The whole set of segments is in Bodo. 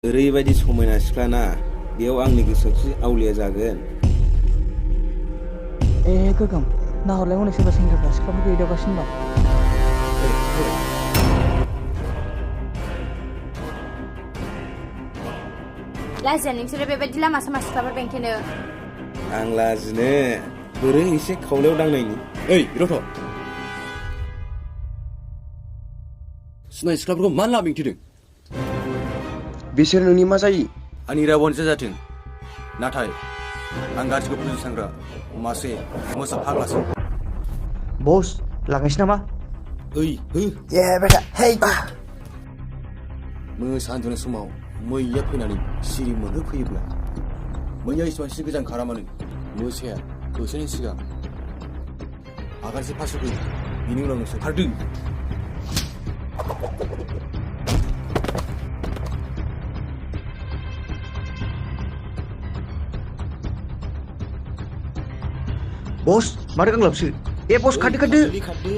ओरैबायदि समायना सिख्लाना बेयाव आंनि गोसोआवसो आवलिया जागोन। गोगोम नाहरलाय हनै सोरबा सेंग्राफ्रा सिख्लाफोरखौ एदावगासिनो दं। लाजिया नोंसोरो बेबायदि लामा सामा सिख्लाफोर बेंथेनो। आं लाजिनो बोरै एसे खावलायाव दांनायनि। ओइ रथ' सिनाय सिख्लाफोरखौ मानो लामा बेंथेदों? बिसोर नोंनि मा जायो? आंनि रावानो जाथों, नाथाय आं गाज्रिखौ फोजोबस्रांग्रा मासे मोसा फाग्लासो। बस लागायसै नामा? ओइ हो बेटा हेइ मोसा उन्दुनाय समाव मैया फैनानै सिरि मोनहोफैयोब्ला मैया एसेबांसो गोजान खारा मानो मोसाया होसोनायनि सिगां आगानसे फास होफैयो, बिनि उनाव नोंसोर खारदों। बस माथो गांलाबसो? बस खारदो खारदो। खारदो।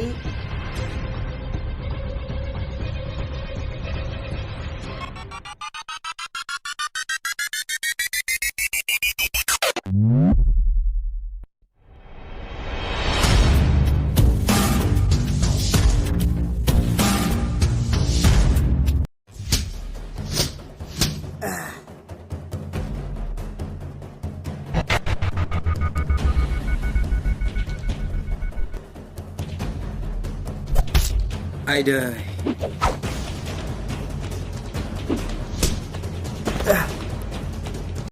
आयदै